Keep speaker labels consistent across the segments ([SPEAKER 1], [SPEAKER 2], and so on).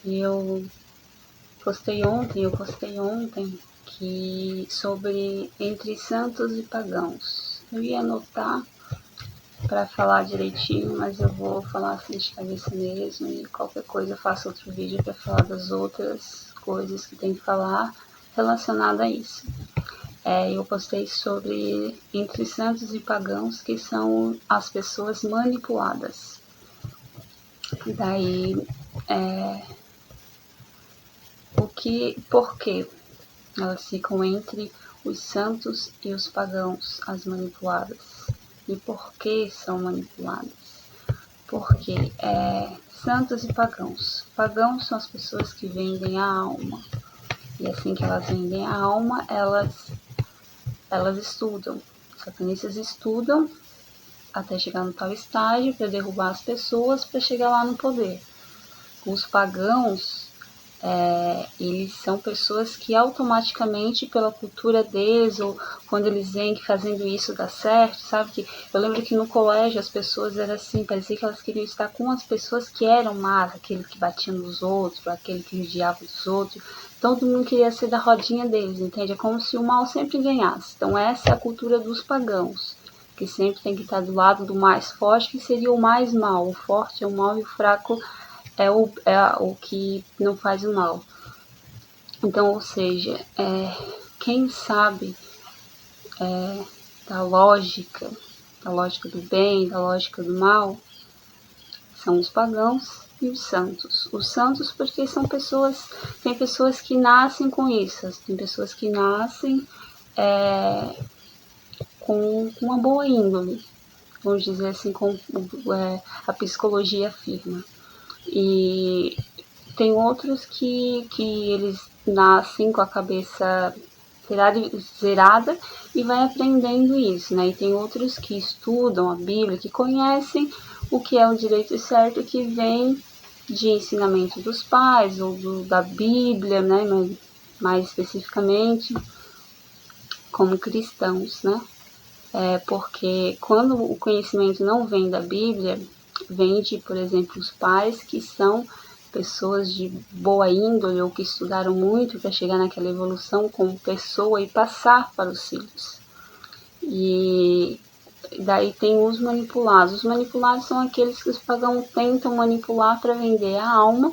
[SPEAKER 1] Eu postei ontem que sobre entre santos e pagãos. Eu ia anotar para falar direitinho, mas eu vou falar assim de cabeça mesmo, e qualquer coisa eu faço outro vídeo para falar das outras coisas que tem que falar relacionada a isso. Eu postei sobre entre santos e pagãos, que são as pessoas manipuladas. Daí, por que elas ficam entre os santos e os pagãos, as manipuladas? E por que são manipuladas? Porque santos e pagãos. Pagãos são as pessoas que vendem a alma. E assim que elas vendem a alma, elas estudam. Os satanistas estudam até chegar no tal estágio para derrubar as pessoas, para chegar lá no poder. Os pagãos, eles são pessoas que automaticamente, pela cultura deles, ou quando eles veem que fazendo isso dá certo, sabe? Que eu lembro que no colégio as pessoas eram assim, parecia que elas queriam estar com as pessoas que eram más, aquele que batia nos outros, aquele que judiava dos outros. Todo mundo queria ser da rodinha deles, entende? É como se o mal sempre ganhasse. Então essa é a cultura dos pagãos, que sempre tem que estar do lado do mais forte, que seria o mais mal. O forte é o mal e o fraco é o que não faz o mal. Então, ou seja, quem sabe da lógica do bem, da lógica do mal, são os pagãos e os santos. Os santos porque são pessoas, tem pessoas que nascem com isso, tem pessoas que nascem com uma boa índole, vamos dizer assim, com a psicologia afirma. E tem outros que eles nascem com a cabeça zerada e vai aprendendo isso, né? E tem outros que estudam a Bíblia, que conhecem o que é o direito certo, que vem de ensinamento dos pais ou da Bíblia, né? Mais especificamente, como cristãos, né? Porque quando o conhecimento não vem da Bíblia, vem de, por exemplo, os pais que são pessoas de boa índole ou que estudaram muito para chegar naquela evolução como pessoa e passar para os filhos. E daí tem os manipulados. Os manipulados são aqueles que os pagãos tentam manipular para vender a alma,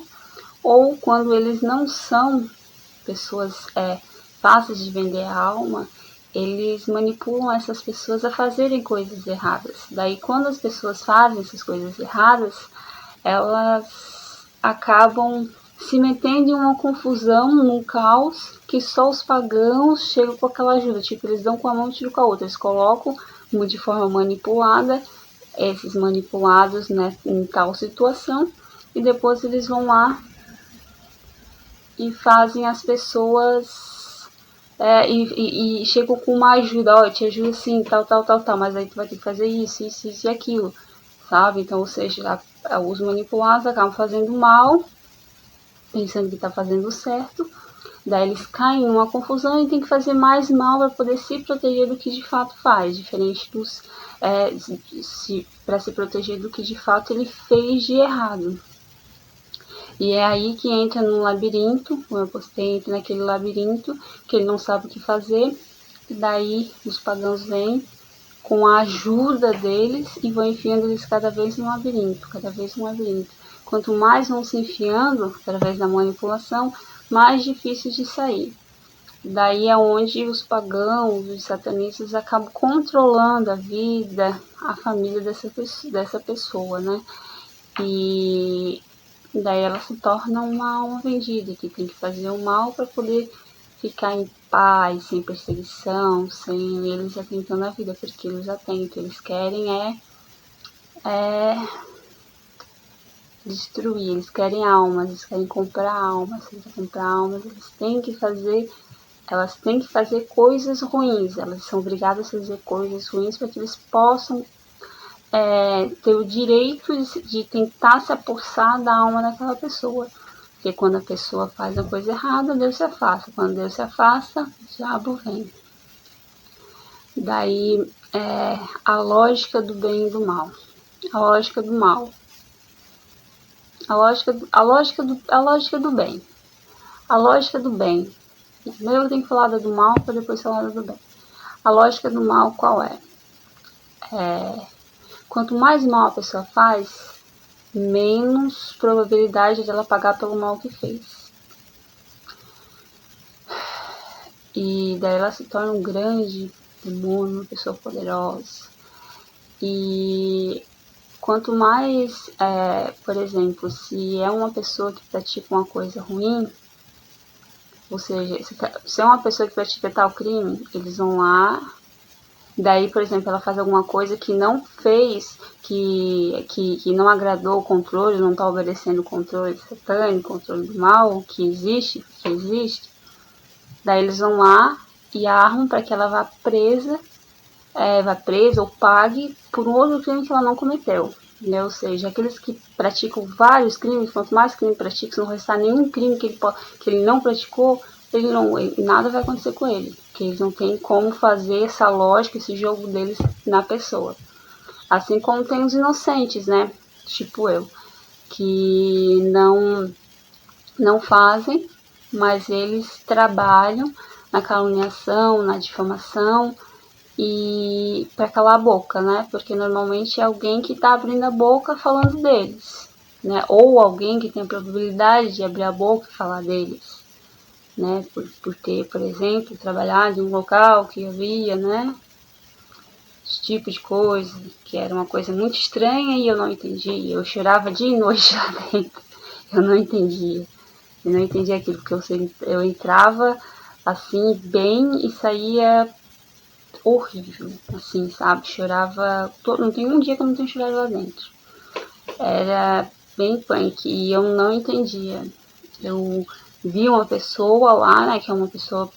[SPEAKER 1] ou quando eles não são pessoas fáceis de vender a alma, eles manipulam essas pessoas a fazerem coisas erradas. Daí, quando as pessoas fazem essas coisas erradas, elas acabam se metendo em uma confusão, num caos, que só os pagãos chegam com aquela ajuda. Tipo, eles dão com a mão e tiram com a outra. Eles colocam de forma manipulada esses manipulados, né, em tal situação, e depois eles vão lá e fazem as pessoas e chegam com uma ajuda, eu te ajudo assim, tal, mas aí tu vai ter que fazer isso e aquilo, sabe? Então, ou seja, os manipulados acabam fazendo mal, pensando que tá fazendo certo, daí eles caem em uma confusão e tem que fazer mais mal para poder se proteger do que de fato faz, diferente dos para se proteger do que de fato ele fez de errado. E é aí que entra no labirinto, como eu postei, entra naquele labirinto que ele não sabe o que fazer, e daí os pagãos vêm com a ajuda deles e vão enfiando eles cada vez no labirinto, cada vez no labirinto. Quanto mais vão se enfiando, através da manipulação, mais difícil de sair. Daí é onde os pagãos, os satanistas acabam controlando a vida, a família dessa pessoa, né? E daí ela se torna uma alma vendida, que tem que fazer o mal para poder ficar em paz, sem perseguição, sem eles atentando a vida, porque eles atentam, eles querem destruir, eles querem almas, eles querem comprar almas, eles querem comprar almas, elas têm que fazer coisas ruins, elas são obrigadas a fazer coisas ruins para que eles possam ter o direito de tentar se apossar da alma daquela pessoa. Porque quando a pessoa faz uma coisa errada, Deus se afasta. Quando Deus se afasta, o diabo vem. Daí a lógica do bem e do mal. A lógica do mal. A lógica do bem. A lógica do bem. Primeiro eu tenho que falar da do mal para depois falar da do bem. A lógica do mal qual é? Quanto mais mal a pessoa faz, menos probabilidade de ela pagar pelo mal que fez. E daí ela se torna um grande demônio, uma pessoa poderosa. E quanto mais, por exemplo, se é uma pessoa que pratica uma coisa ruim, ou seja, se é uma pessoa que pratica tal crime, eles vão lá. Daí, por exemplo, ela faz alguma coisa que não fez, que não agradou o controle, não está obedecendo o controle satânico, o controle do mal, que existe. Daí eles vão lá e armam para que ela vá presa ou pague por um outro crime que ela não cometeu. Né? Ou seja, aqueles que praticam vários crimes, quanto mais crime pratica, se não restar nenhum crime que ele não praticou, nada vai acontecer com ele. Porque eles não têm como fazer essa lógica, esse jogo deles na pessoa. Assim como tem os inocentes, né? Tipo eu, que não fazem, mas eles trabalham na caluniação, na difamação, e para calar a boca, né? Porque normalmente é alguém que está abrindo a boca falando deles, né? Ou alguém que tem a probabilidade de abrir a boca e falar deles, né? Por ter, por exemplo, trabalhado em um local que havia, né? Esse tipo de coisa, que era uma coisa muito estranha e eu não entendia. Eu chorava dia e noite lá dentro. Eu não entendia. Eu não entendia aquilo, porque eu entrava assim bem e saía horrível, assim, sabe? Chorava. Não tem um dia que eu não tenho chorado lá dentro. Era bem punk e eu não entendia. Eu vi uma pessoa lá, né, que é uma pessoa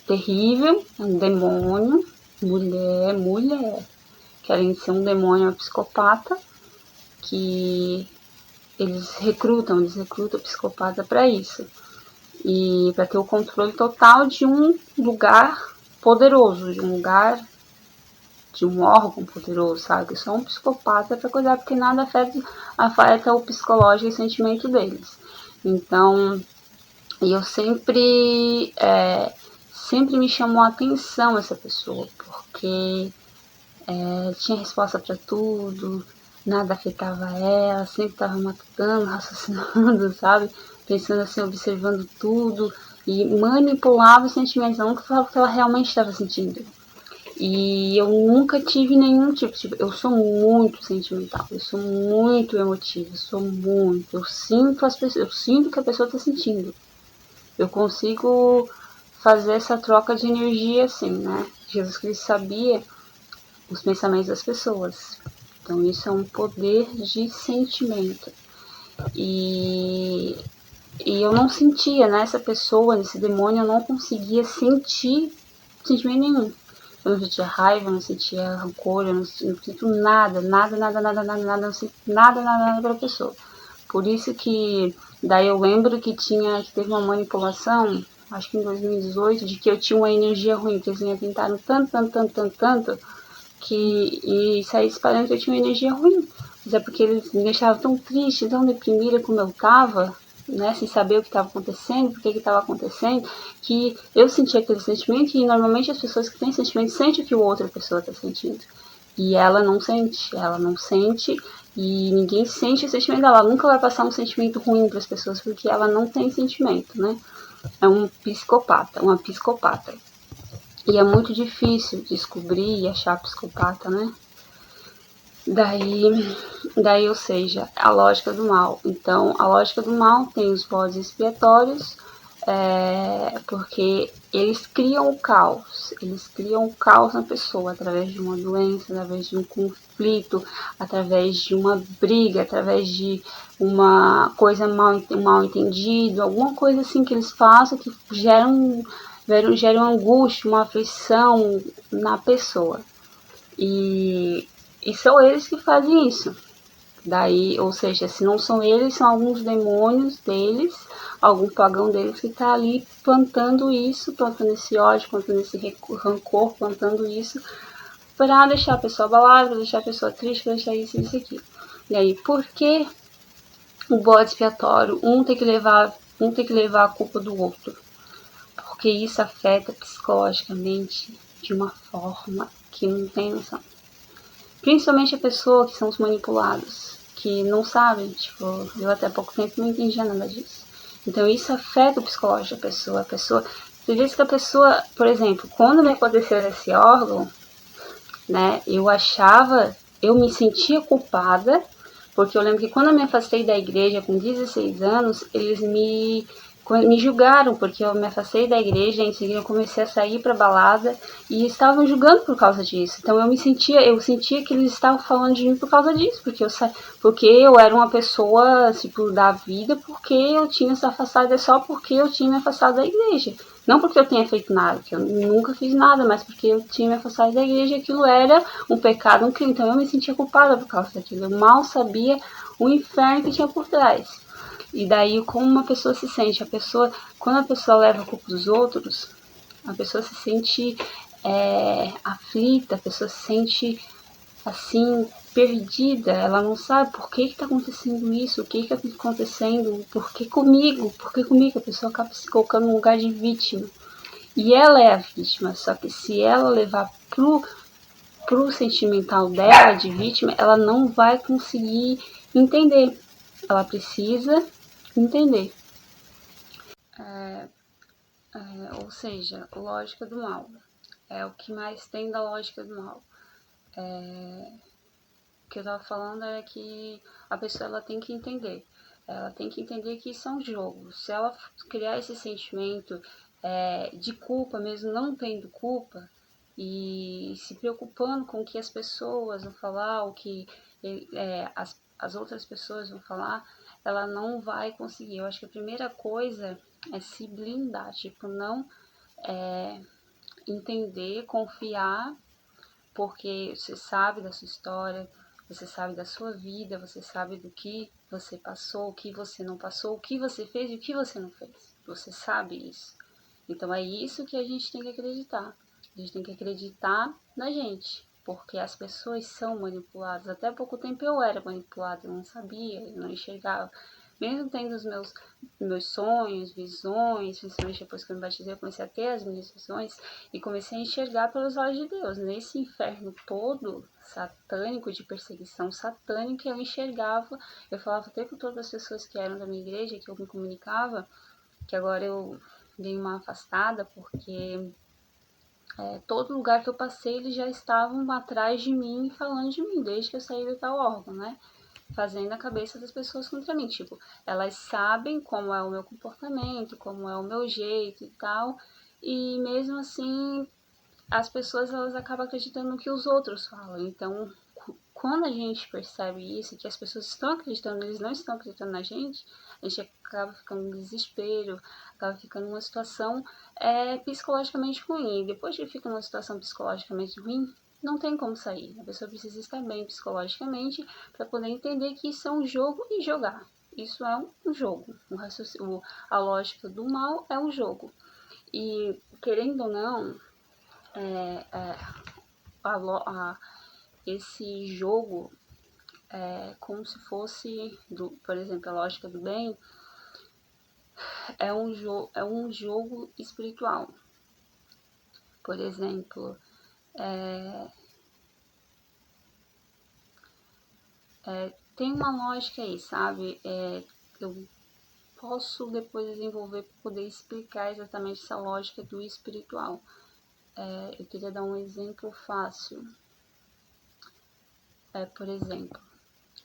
[SPEAKER 1] terrível, um demônio, mulher, que além de ser um demônio, é uma psicopata, que eles recrutam o psicopata para isso. E para ter o controle total de um lugar poderoso, de um órgão poderoso, sabe? Só um psicopata para cuidar, porque nada afeta o psicológico e o sentimento deles. Então, eu sempre me chamou a atenção essa pessoa, porque tinha resposta para tudo, nada afetava ela, sempre estava matutando, raciocinando, sabe? Pensando assim, observando tudo e manipulava os sentimentos. Ela nunca falava o que ela realmente estava sentindo. E eu nunca tive nenhum tipo, eu sou muito sentimental, eu sou muito emotiva, eu sinto eu sinto o que a pessoa está sentindo. Eu consigo fazer essa troca de energia assim, né? Jesus Cristo sabia os pensamentos das pessoas. Então isso é um poder de sentimento. E eu não sentia, né? Essa pessoa, esse demônio, eu não conseguia sentir sentimento nenhum. Eu não sentia raiva, eu não sentia rancor, eu não sinto nada, não sinto nada pela pessoa. Por isso que daí eu lembro que teve uma manipulação, acho que em 2018, de que eu tinha uma energia ruim, que eles me tentaram tanto, e saí espalhando que eu tinha uma energia ruim. Mas é porque eles me deixavam tão triste, tão deprimida como eu tava, né, sem saber o que estava acontecendo, por que estava acontecendo, que eu sentia aquele sentimento e normalmente as pessoas que têm sentimento sentem o que a outra pessoa está sentindo. E ela não sente e ninguém sente o sentimento dela. Ela nunca vai passar um sentimento ruim para as pessoas porque ela não tem sentimento, né? É um psicopata, uma psicopata. E é muito difícil descobrir e achar psicopata, né? Daí, ou seja, a lógica do mal. Então, a lógica do mal tem os bodes expiatórios, porque eles criam o caos na pessoa, através de uma doença, através de um conflito, através de uma briga, através de uma coisa mal entendida, alguma coisa assim que eles façam que geram angústia, uma aflição na pessoa. E são eles que fazem isso. Daí, ou seja, se não são eles, são alguns demônios deles, algum pagão deles que está ali plantando esse ódio, plantando esse rancor, plantando isso para deixar a pessoa abalada, para deixar a pessoa triste, para deixar isso e aquilo. E aí, por que um bode expiatório, um tem que levar a culpa do outro. Porque isso afeta psicologicamente de uma forma que não tem noção. Principalmente a pessoa que são os manipulados, que não sabem, tipo, eu até pouco tempo não entendia nada disso. Então isso afeta o psicológico da pessoa. Você diz que a pessoa, por exemplo, quando me aconteceu esse órgão, né, eu me sentia culpada, porque eu lembro que quando eu me afastei da igreja com 16 anos, eles me julgaram, porque eu me afastei da igreja, em seguida eu comecei a sair para balada e estavam julgando por causa disso. Então eu sentia que eles estavam falando de mim por causa disso, porque eu era uma pessoa, tipo, da vida, porque eu tinha se afastado, é só porque eu tinha me afastado da igreja. Não porque eu tenha feito nada, que eu nunca fiz nada, mas porque eu tinha me afastado da igreja, aquilo era um pecado, um crime. Então eu me sentia culpada por causa daquilo. Eu mal sabia o inferno que tinha por trás. E daí, como uma pessoa se sente? Quando a pessoa leva a culpa dos outros, a pessoa se sente aflita, a pessoa se sente assim, perdida. Ela não sabe por que está acontecendo isso, o que está acontecendo, por que comigo, a pessoa acaba se colocando no lugar de vítima. E ela é a vítima, só que se ela levar pro sentimental dela de vítima, ela não vai conseguir entender. Ela precisa entender. Ou seja, lógica do mal. É o que mais tem da lógica do mal. O que eu estava falando é que a pessoa ela tem que entender. Ela tem que entender que isso é um jogo. Se ela criar esse sentimento de culpa, mesmo não tendo culpa, e se preocupando com o que as pessoas vão falar, o que as outras pessoas vão falar, ela não vai conseguir. Eu acho que a primeira coisa é se blindar, tipo, não entender, confiar, porque você sabe da sua história, você sabe da sua vida, você sabe do que você passou, o que você não passou, o que você fez e o que você não fez. Você sabe isso. Então é isso que a gente tem que acreditar. A gente tem que acreditar na gente, porque as pessoas são manipuladas. Até pouco tempo eu era manipulada, eu não sabia, eu não enxergava. Mesmo tendo os meus sonhos, visões, principalmente depois que eu me batizei, eu comecei a ter as minhas visões e comecei a enxergar pelos olhos de Deus. Nesse inferno todo satânico, de perseguição satânica, eu enxergava, eu falava até com todas as pessoas que eram da minha igreja, que eu me comunicava, que agora eu dei uma afastada, porque todo lugar que eu passei, eles já estavam atrás de mim, falando de mim, desde que eu saí do tal órgão, né? Fazendo a cabeça das pessoas contra mim. Tipo, elas sabem como é o meu comportamento, como é o meu jeito e tal, e mesmo assim, as pessoas elas acabam acreditando no que os outros falam. Então, quando a gente percebe isso, que as pessoas estão acreditando, eles não estão acreditando na gente, a gente acaba ficando em desespero, acaba ficando numa situação psicologicamente ruim. E depois que fica numa situação psicologicamente ruim, não tem como sair. A pessoa precisa estar bem psicologicamente para poder entender que isso é um jogo e jogar. Isso é um jogo. A lógica do mal é um jogo. E, querendo ou não, esse jogo como se fosse, por exemplo, a lógica do bem, é um jogo espiritual. Por exemplo, tem uma lógica aí, sabe? Eu posso depois desenvolver para poder explicar exatamente essa lógica do espiritual. Eu queria dar um exemplo fácil. Por exemplo,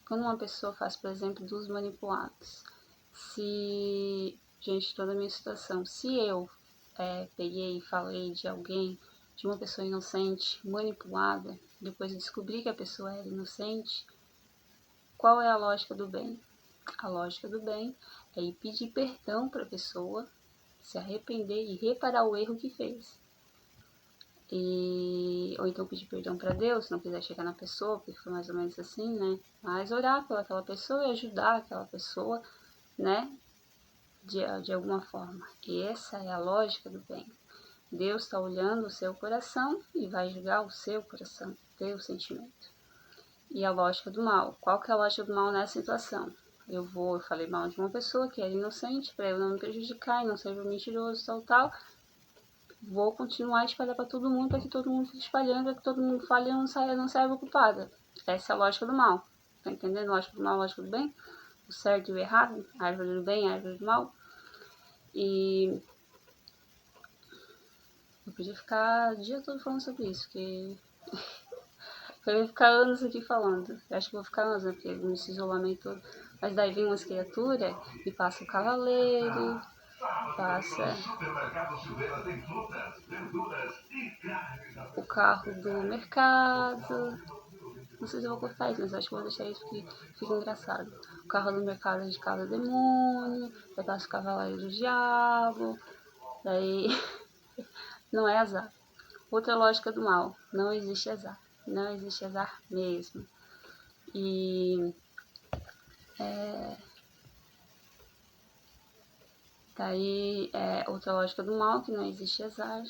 [SPEAKER 1] quando uma pessoa faz, por exemplo, dos manipulados, se, diante de toda a minha situação, se eu peguei e falei de alguém, de uma pessoa inocente, manipulada, depois eu descobri que a pessoa era inocente, qual é a lógica do bem? A lógica do bem é ir pedir perdão para a pessoa, se arrepender e reparar o erro que fez. Ou então pedir perdão para Deus, se não quiser chegar na pessoa, porque foi mais ou menos assim, né? Mas orar pelaquela pessoa e ajudar aquela pessoa, né? De alguma forma. E essa é a lógica do bem. Deus está olhando o seu coração e vai julgar o seu coração, o teu sentimento. E a lógica do mal. Qual que é a lógica do mal nessa situação? eu falei mal de uma pessoa que era inocente, para eu não me prejudicar e não ser mentiroso, tal, vou continuar a espalhar para todo mundo, para que todo mundo fique espalhando, para que todo mundo fale e não saia culpada. Essa é a lógica do mal. Tá entendendo? Lógica do mal, lógica do bem? O certo e o errado, a árvore do bem, a árvore do mal. E eu podia ficar o dia todo falando sobre isso, porque eu ia ficar anos aqui falando. Eu acho que vou ficar anos, né? Porque nesse isolamento todo. Mas daí vem umas criaturas e passa o cavaleiro, passa o carro do mercado. Não sei se eu vou cortar isso, mas acho que vou deixar isso porque fica engraçado. O carro do mercado é de cada demônio, daí passa o cavaleiro do diabo, daí não é azar. Outra lógica do mal, não existe azar. Não existe azar mesmo. E daí outra lógica do mal, que não existe azar.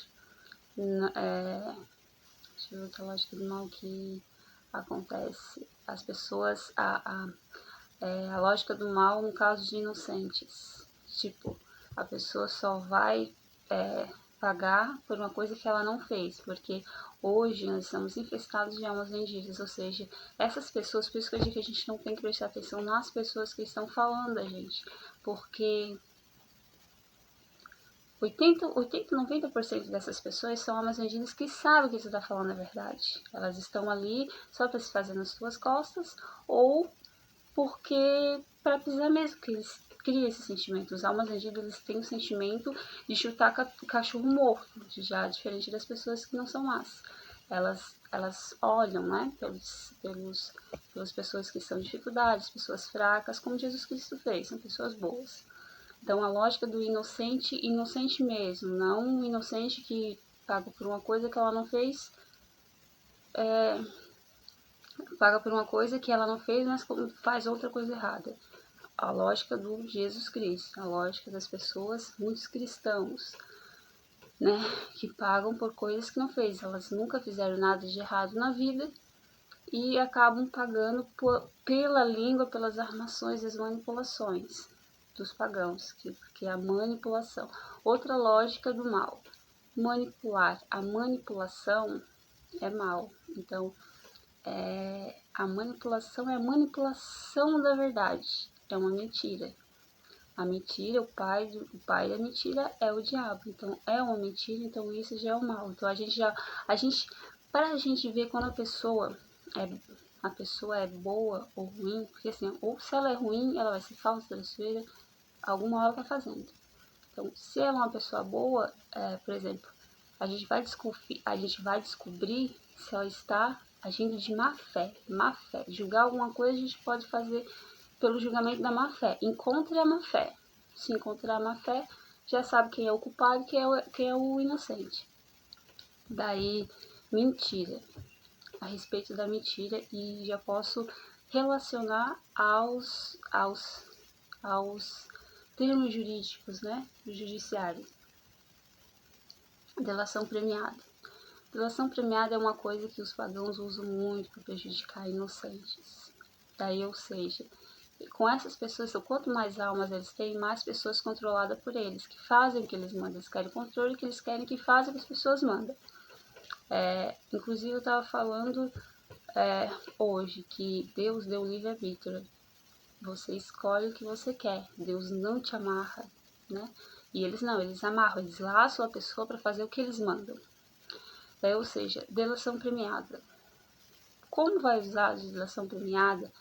[SPEAKER 1] Deixa eu ver outra lógica do mal que acontece. As pessoas, a lógica do mal no caso de inocentes. Tipo, a pessoa só vai pagar por uma coisa que ela não fez, porque hoje nós estamos infestados de almas vendidas, ou seja, essas pessoas, por isso que eu digo que a gente não tem que prestar atenção nas pessoas que estão falando a gente, porque 90% dessas pessoas são almas vendidas que sabem que você está falando a verdade. Elas estão ali só para se fazer nas suas costas ou porque para pisar mesmo, que eles criam esse sentimento. Os almas vendidas, eles têm o sentimento de chutar cachorro morto, já diferente das pessoas que não são más. Elas olham, né, pelas pessoas que estão em dificuldades, pessoas fracas, como Jesus Cristo fez, são pessoas boas. Então, a lógica do inocente, inocente mesmo, não um inocente que paga por uma coisa que ela não fez, paga por uma coisa que ela não fez, mas faz outra coisa errada. A lógica do Jesus Cristo, a lógica das pessoas, muitos cristãos, né, que pagam por coisas que não fez. Elas nunca fizeram nada de errado na vida e acabam pagando pela língua, pelas armações e as manipulações dos pagãos, que é a manipulação. Outra lógica do mal, manipular. A manipulação é mal. Então, a manipulação é a manipulação da verdade. É uma mentira. A mentira, o pai da mentira é o diabo. Então, é uma mentira, então isso já é o mal. Então, para a gente ver quando a pessoa é boa ou ruim, porque assim, ou se ela é ruim, ela vai ser falsa, traiçoeira, alguma hora tá fazendo. Então, se ela é uma pessoa boa, por exemplo, a gente vai descobrir se ela está agindo de má fé. Má fé. Julgar alguma coisa a gente pode fazer pelo julgamento da má fé. Encontre a má fé. Se encontrar a má fé, já sabe quem é o culpado e quem é o inocente. Daí, mentira. A respeito da mentira, e já posso relacionar aos termos jurídicos, né, do judiciário. Delação premiada. Delação premiada é uma coisa que os pagãos usam muito para prejudicar inocentes. Daí, ou seja, com essas pessoas, quanto mais almas eles têm, mais pessoas controladas por eles, que fazem o que eles mandam. Eles querem controle, que eles querem que façam o que as pessoas mandam. Inclusive, eu estava falando hoje que Deus deu livre-arbítrio. Você escolhe o que você quer. Deus não te amarra, né? E eles não, eles amarram, eles laçam a pessoa para fazer o que eles mandam. Ou seja, delação premiada. Como vai usar a delação premiada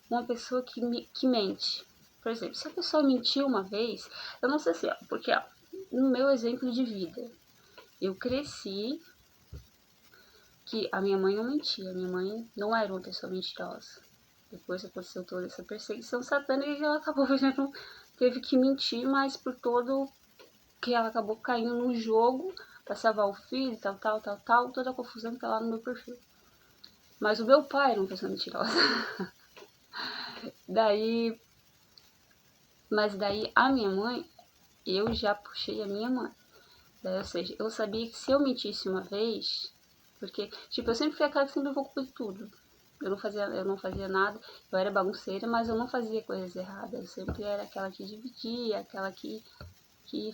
[SPEAKER 1] uma pessoa que mente? Por exemplo, se a pessoa mentiu uma vez, eu não sei se porque no meu exemplo de vida, eu cresci que a minha mãe não mentia, a minha mãe não era uma pessoa mentirosa. Depois aconteceu toda essa perseguição satânica que ela acabou fazendo, teve que mentir, mas por todo que ela acabou caindo no jogo para salvar o filho, tal, toda a confusão que tá lá no meu perfil. Mas o meu pai era uma pessoa mentirosa. Mas daí a minha mãe, eu já puxei a minha mãe. Daí, ou seja, eu sabia que se eu mentisse uma vez, porque, tipo, eu sempre fui aquela que sempre vou culpar de tudo. eu não fazia nada, eu era bagunceira, mas eu não fazia coisas erradas, eu sempre era aquela que dividia, aquela que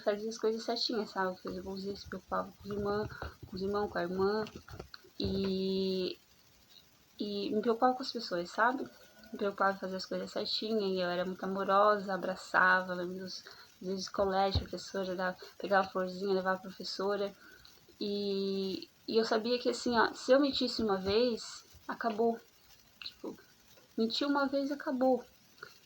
[SPEAKER 1] fazia as coisas certinhas, sabe? Fazia bonzinho, se preocupava com os irmãos, com a irmã, e me preocupava com as pessoas, sabe? Me preocupava em fazer as coisas certinhas, e eu era muito amorosa, abraçava, lembro dos dias de colégio, professora, pegava florzinha, levava a professora, e eu sabia que assim, ó, se eu mentisse uma vez, acabou. Tipo, mentir uma vez, acabou.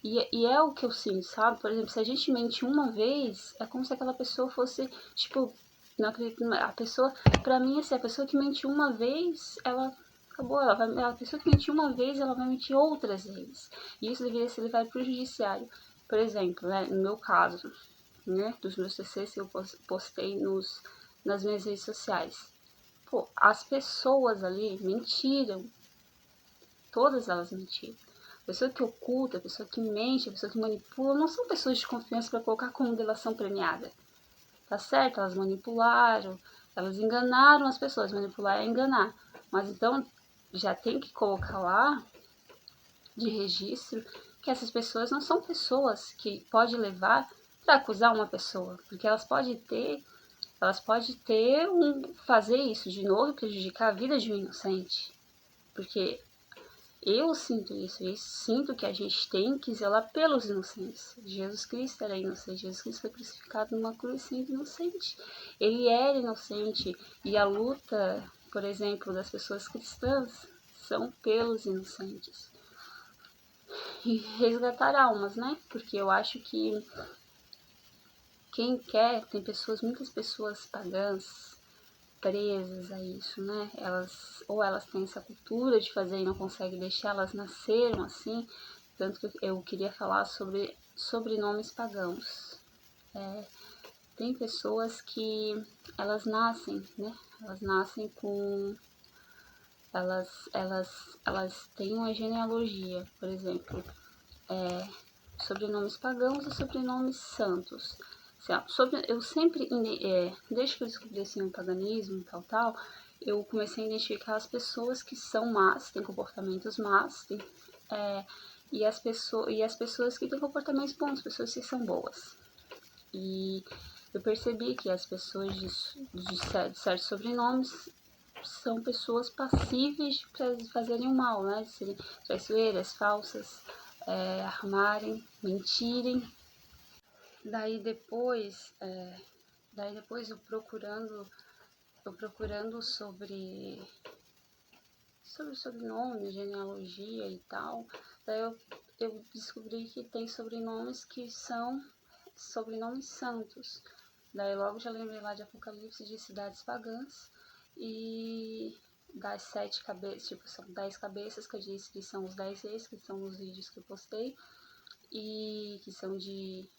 [SPEAKER 1] E é o que eu sinto, sabe? Por exemplo, se a gente mente uma vez, é como se aquela pessoa fosse, tipo, não acredito, a pessoa, pra mim, assim, a pessoa que mente uma vez, ela acabou, a pessoa que mentiu uma vez, ela vai mentir outras vezes. E isso deveria ser levado pro judiciário. Por exemplo, né, no meu caso, né, dos meus TCs que eu postei nas minhas redes sociais. Pô, as pessoas ali mentiram. Todas elas mentiram. A pessoa que oculta, a pessoa que mente, a pessoa que manipula, não são pessoas de confiança para colocar como delação premiada. Tá certo? Elas manipularam, elas enganaram as pessoas. Manipular é enganar. Mas então já tem que colocar lá de registro que essas pessoas não são pessoas que pode levar para acusar uma pessoa, porque elas podem ter fazer isso de novo e prejudicar a vida de um inocente. Porque eu sinto isso, eu sinto que a gente tem que zelar pelos inocentes. Jesus Cristo era inocente, Jesus Cristo foi crucificado numa cruz sendo inocente. Ele era inocente e a luta, por exemplo, das pessoas cristãs são pelos inocentes. E resgatar almas, né? Porque eu acho que quem quer, tem pessoas, muitas pessoas pagãs, presas a isso, né? Elas têm essa cultura de fazer e não conseguem deixar, elas nasceram assim, tanto que eu queria falar sobre sobrenomes pagãos. Tem pessoas que elas nascem, né? Elas nascem com elas têm uma genealogia, por exemplo, sobrenomes pagãos e sobrenomes santos. Eu sempre, desde que eu descobri assim, o paganismo, tal, eu comecei a identificar as pessoas que são más, têm comportamentos más, e as pessoas que têm comportamentos bons, pessoas que são boas. E eu percebi que as pessoas de certos sobrenomes são pessoas passíveis de fazerem o mal, né? De serem traiçoeiras, falsas, armarem, mentirem. Daí depois eu procurando sobre sobrenome, genealogia e tal, daí eu descobri que tem sobrenomes que são sobrenomes santos. Daí logo já lembrei lá de Apocalipse, de cidades pagãs e das 7 cabeças, tipo, são 10 cabeças que eu disse que são os 10 reis, que são os vídeos que eu postei, e que são de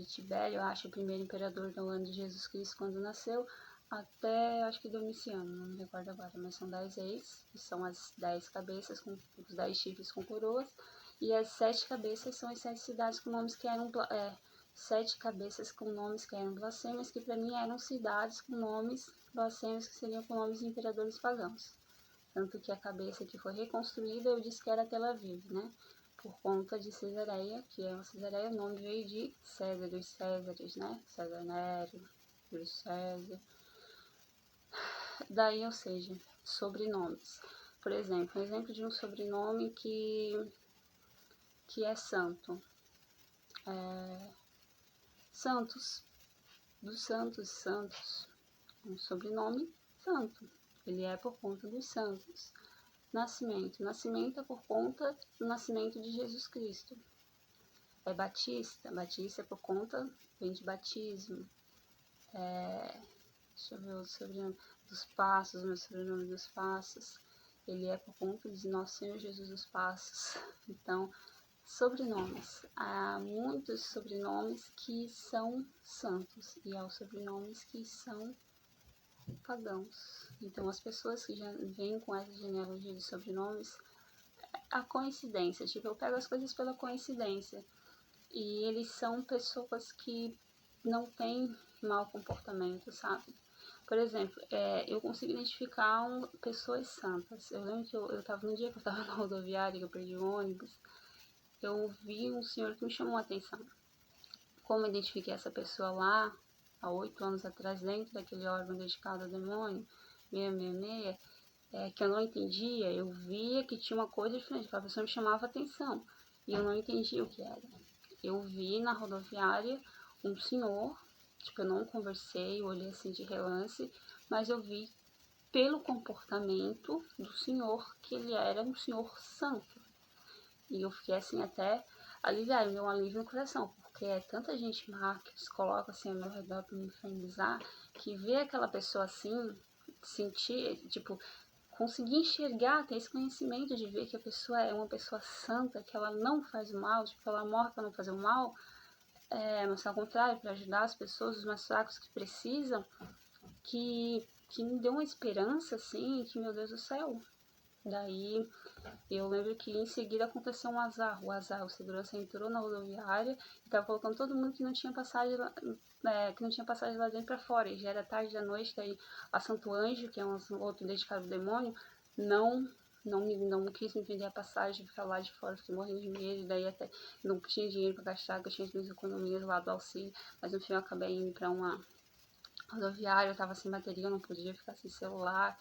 [SPEAKER 1] Tibério, eu acho, o primeiro imperador do ano de Jesus Cristo, quando nasceu, até, acho que Domiciano, não me recordo agora, mas são 10 reis, que são as 10 cabeças, com os 10 chifres com coroas, e as 7 cabeças são as 7 cidades com nomes que eram, 7 cabeças com nomes que eram blasfêmios, que para mim eram cidades com nomes blasfêmios, que seriam com nomes de imperadores pagãos. Tanto que a cabeça que foi reconstruída, eu disse que era Tel Aviv, né? Por conta de Cesareia, que é uma Cesareia, o nome veio de César, dos Césares, né? César Nero, Júlio César. Daí, ou seja, sobrenomes. Por exemplo, um exemplo de um sobrenome que é santo. Santos, dos Santos. Um sobrenome santo. Ele é por conta dos santos. Nascimento. Nascimento é por conta do nascimento de Jesus Cristo. É Batista. Batista é por conta, vem de batismo. Deixa eu ver o sobrenome dos Passos, meu sobrenome dos Passos. Ele é por conta de Nosso Senhor Jesus dos Passos. Então, sobrenomes. Há muitos sobrenomes que são santos e há os sobrenomes que são pagãos. Então, as pessoas que já vêm com essa genealogia de sobrenomes, a coincidência, tipo, eu pego as coisas pela coincidência. E eles são pessoas que não têm mau comportamento, sabe? Por exemplo, eu consigo identificar pessoas santas. Eu lembro que eu tava no dia que eu tava na rodoviária, que eu perdi o ônibus, eu vi um senhor que me chamou a atenção. Como eu identifiquei essa pessoa lá, há 8 anos atrás, dentro daquele órgão dedicado ao demônio, 666, que eu não entendia, eu via que tinha uma coisa diferente, aquela pessoa me chamava a atenção, e eu não entendia o que era. Eu vi na rodoviária um senhor, tipo, eu não conversei, eu olhei assim de relance, mas eu vi pelo comportamento do senhor que ele era um senhor santo. E eu fiquei assim até aliviada, me deu um alívio no coração, porque é tanta gente má que se coloca assim ao meu redor pra me infernizar, que ver aquela pessoa assim, sentir, tipo, conseguir enxergar, ter esse conhecimento de ver que a pessoa é uma pessoa santa, que ela não faz o mal, tipo, ela morre para não fazer o mal, mas ao contrário, para ajudar as pessoas, os mais fracos que precisam, que me deu uma esperança, assim, que, meu Deus do céu. Daí eu lembro que em seguida aconteceu um azar. O segurança entrou na rodoviária e estava colocando todo mundo que não tinha passagem lá, dentro para fora. E já era tarde da noite, daí a Santo Anjo, que é um outro dedicado ao demônio, não quis me vender a passagem, ficar lá de fora, fiquei morrendo de medo, daí até não tinha dinheiro para gastar, que eu tinha as minhas economias lá do auxílio, mas no fim eu acabei indo para uma rodoviária, eu tava sem bateria, eu não podia ficar sem celular,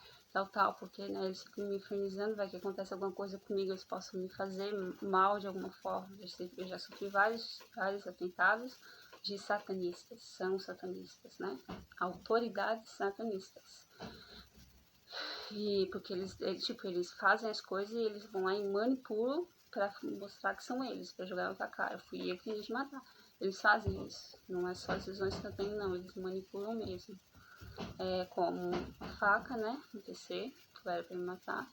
[SPEAKER 1] tal, porque, né, eles ficam me infernizando, vai que acontece alguma coisa comigo, eles possam me fazer mal de alguma forma. Eu já sofri vários atentados de satanistas, são satanistas, né, autoridades satanistas. E porque eles fazem as coisas e eles vão lá e manipulam pra mostrar que são eles, pra jogar na tua cara. Fui eu que quis matar. Eles fazem isso. Não é só as visões que eu tenho, não. Eles manipulam mesmo. Como a faca, né? No PC, que era pra me matar.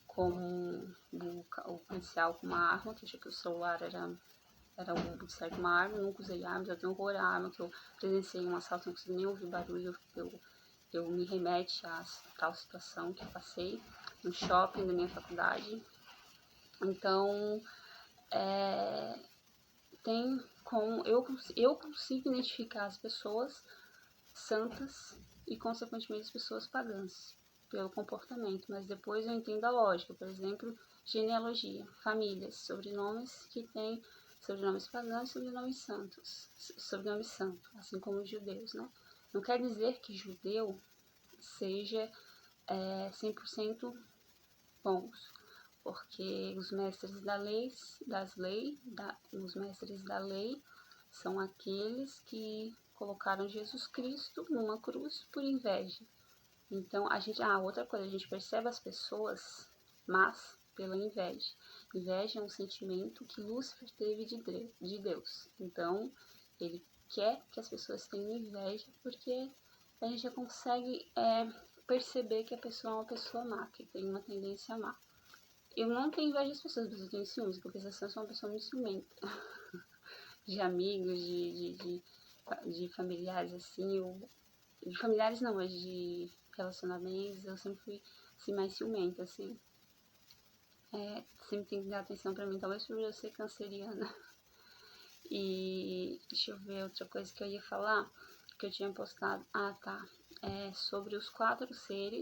[SPEAKER 1] Como o policial com uma arma, que achou que o celular era um policial com uma arma. Eu nunca usei armas, eu tenho horror à arma, que eu presenciei um assalto, não consegui nem ouvir barulho. Eu me remete a tal situação que eu passei no shopping da minha faculdade. Então, tem como eu consigo identificar as pessoas santas e, consequentemente, as pessoas pagãs pelo comportamento, mas depois eu entendo a lógica. Por exemplo, genealogia, famílias, sobrenomes que têm sobrenomes pagãos e sobrenomes santos, sobrenome santo, assim como os judeus, né? Não quer dizer que judeu seja 100% bons, porque os mestres os mestres da lei são aqueles que colocaram Jesus Cristo numa cruz por inveja. Então outra coisa, a gente percebe as pessoas más pela inveja. Inveja é um sentimento que Lúcifer teve de Deus. Então, ele quer que as pessoas tenham inveja, porque a gente já consegue perceber que a pessoa é uma pessoa má, que tem uma tendência má. Eu não tenho inveja das pessoas, mas eu tenho ciúmes, porque eu sou uma pessoa muito ciumenta. De amigos, de familiares, assim, de familiares não, mas de relacionamentos, eu sempre fui assim, mais ciumenta, assim. Sempre tem que dar atenção pra mim, talvez por eu ser canceriana. E deixa eu ver outra coisa que eu ia falar, que eu tinha postado. Sobre os 4 seres